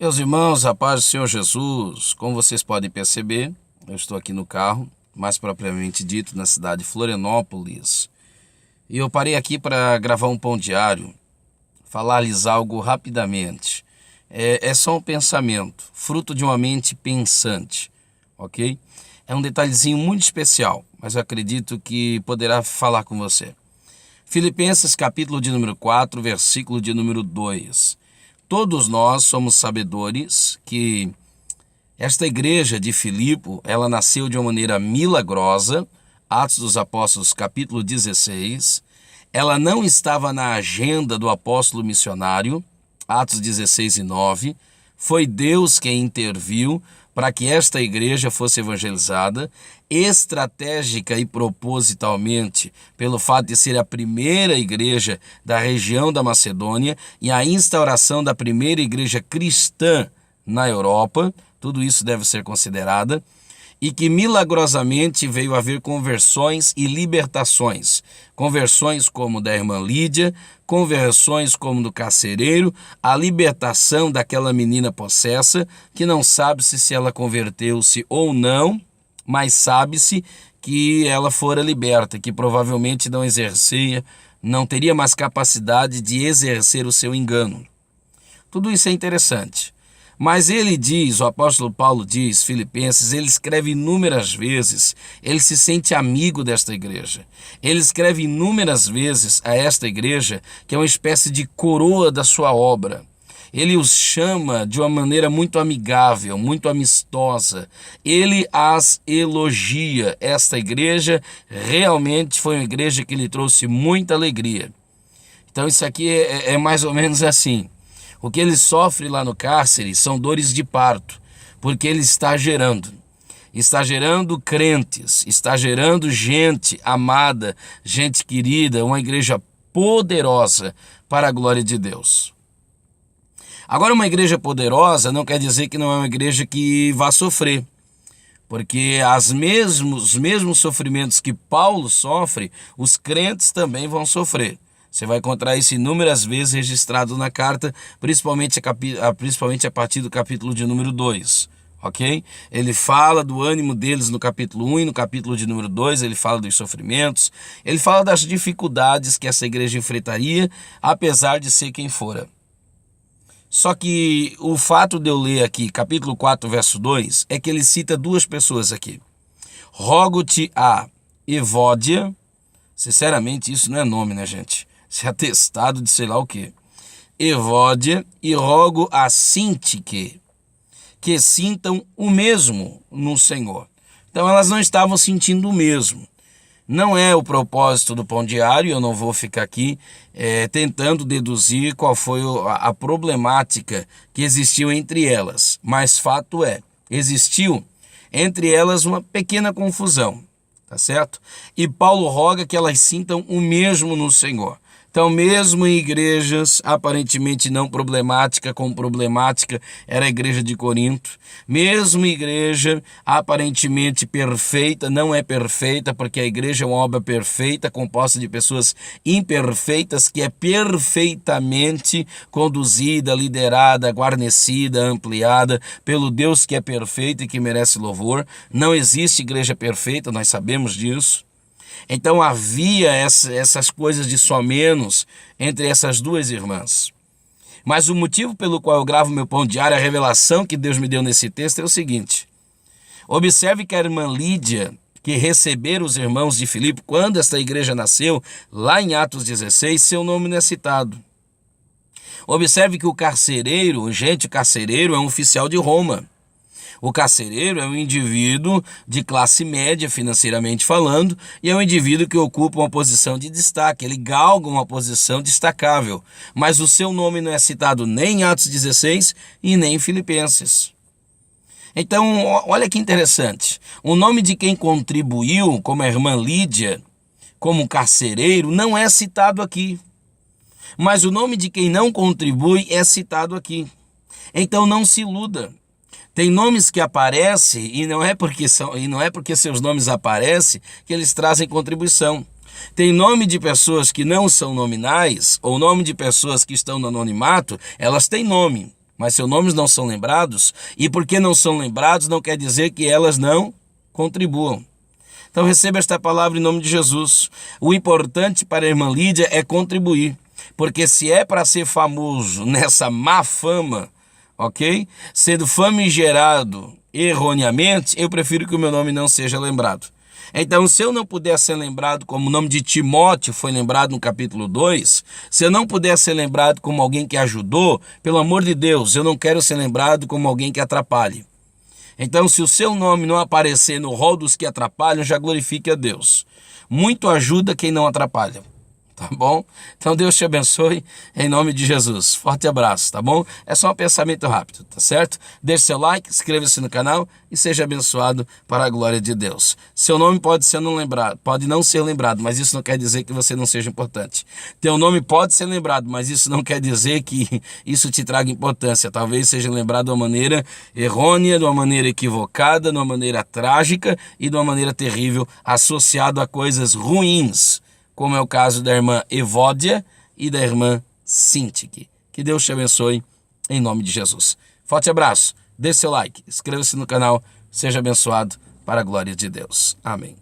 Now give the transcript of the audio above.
Meus irmãos, a paz do Senhor Jesus, como vocês podem perceber, eu estou aqui no carro, mais propriamente dito na cidade de Florianópolis, e eu parei aqui para gravar um pão diário, falar-lhes algo rapidamente. É só um pensamento, fruto de uma mente pensante, ok? É um detalhezinho muito especial, mas eu acredito que poderá falar com você. Filipenses capítulo de número 4, versículo de número 2. Todos nós somos sabedores que esta igreja de Filipe, ela nasceu de uma maneira milagrosa, Atos dos Apóstolos capítulo 16. Ela não estava na agenda do apóstolo missionário, Atos 16:9. Foi Deus quem interviu para que esta igreja fosse evangelizada, estratégica e propositalmente, pelo fato de ser a primeira igreja da região da Macedônia e a instauração da primeira igreja cristã na Europa, tudo isso deve ser considerado, e que milagrosamente veio a haver conversões e libertações. Conversões como da irmã Lídia, conversões como do carcereiro, a libertação daquela menina possessa, que não sabe-se se ela converteu-se ou não, mas sabe-se que ela fora liberta, que provavelmente não teria mais capacidade de exercer o seu engano. Tudo isso é interessante. Mas ele diz, o apóstolo Paulo diz, Filipenses, ele escreve inúmeras vezes, ele se sente amigo desta igreja. Ele escreve inúmeras vezes a esta igreja, que é uma espécie de coroa da sua obra. Ele os chama de uma maneira muito amigável, muito amistosa. Ele as elogia. Esta igreja realmente foi uma igreja que lhe trouxe muita alegria. Então isso aqui é mais ou menos assim. O que ele sofre lá no cárcere são dores de parto, porque ele está gerando crentes, está gerando gente amada, gente querida, uma igreja poderosa para a glória de Deus. Agora, uma igreja poderosa não quer dizer que não é uma igreja que vá sofrer, porque os mesmos sofrimentos que Paulo sofre, os crentes também vão sofrer. Você vai encontrar isso inúmeras vezes registrado na carta, principalmente a partir do capítulo de número 2, ok? Ele fala do ânimo deles no capítulo 1 e no capítulo de número 2, ele fala dos sofrimentos, ele fala das dificuldades que essa igreja enfrentaria, apesar de ser quem fora. Só que o fato de eu ler aqui, capítulo 4, verso 2, é que ele cita duas pessoas aqui. Rogo-te a Evódia, sinceramente isso não é nome, né, gente? Isso é atestado de sei lá o quê. Evódia, e rogo a Sintique, que sintam o mesmo no Senhor. Então elas não estavam sentindo o mesmo. Não é o propósito do pão diário, eu não vou ficar aqui tentando deduzir qual foi a problemática que existiu entre elas. Mas fato é, existiu entre elas uma pequena confusão, tá certo? E Paulo roga que elas sintam o mesmo no Senhor. Então, mesmo em igrejas aparentemente não problemática, como problemática era a igreja de Corinto, mesmo em igreja aparentemente perfeita, não é perfeita, porque a igreja é uma obra perfeita, composta de pessoas imperfeitas, que é perfeitamente conduzida, liderada, guarnecida, ampliada pelo Deus que é perfeito e que merece louvor. Não existe igreja perfeita, nós sabemos disso. Então havia essas coisas de só menos entre essas duas irmãs. Mas o motivo pelo qual eu gravo meu pão diário, a revelação que Deus me deu nesse texto é o seguinte. Observe que a irmã Lídia, que receberam os irmãos de Filipe quando esta igreja nasceu, lá em Atos 16, seu nome não é citado. Observe que o carcereiro é um oficial de Roma. O carcereiro é um indivíduo de classe média, financeiramente falando, e é um indivíduo que ocupa uma posição de destaque, ele galga uma posição destacável, mas o seu nome não é citado nem em Atos 16 e nem em Filipenses. Então, olha que interessante, o nome de quem contribuiu, como a irmã Lídia, como carcereiro, não é citado aqui, mas o nome de quem não contribui é citado aqui. Então não se iluda. Tem nomes que aparecem e não é porque seus nomes aparecem que eles trazem contribuição. Tem nome de pessoas que não são nominais ou nome de pessoas que estão no anonimato, elas têm nome, mas seus nomes não são lembrados, e porque não são lembrados não quer dizer que elas não contribuam. Então receba esta palavra em nome de Jesus. O importante para a irmã Lídia é contribuir, porque se é para ser famoso nessa má fama, ok? Sendo famigerado erroneamente, eu prefiro que o meu nome não seja lembrado. Então, se eu não puder ser lembrado como o nome de Timóteo foi lembrado no capítulo 2, se eu não puder ser lembrado como alguém que ajudou, pelo amor de Deus, eu não quero ser lembrado como alguém que atrapalhe. Então, se o seu nome não aparecer no rol dos que atrapalham, já glorifique a Deus. Muito ajuda quem não atrapalha. Tá bom? Então Deus te abençoe em nome de Jesus. Forte abraço, tá bom? É só um pensamento rápido, tá certo? Deixe seu like, inscreva-se no canal e seja abençoado para a glória de Deus. Seu nome pode não ser lembrado, mas isso não quer dizer que você não seja importante. Teu nome pode ser lembrado, mas isso não quer dizer que isso te traga importância. Talvez seja lembrado de uma maneira errônea, de uma maneira equivocada, de uma maneira trágica e de uma maneira terrível, associado a coisas ruins, como é o caso da irmã Evódia e da irmã Sintique. Que Deus te abençoe em nome de Jesus. Forte abraço, dê seu like, inscreva-se no canal, seja abençoado para a glória de Deus. Amém.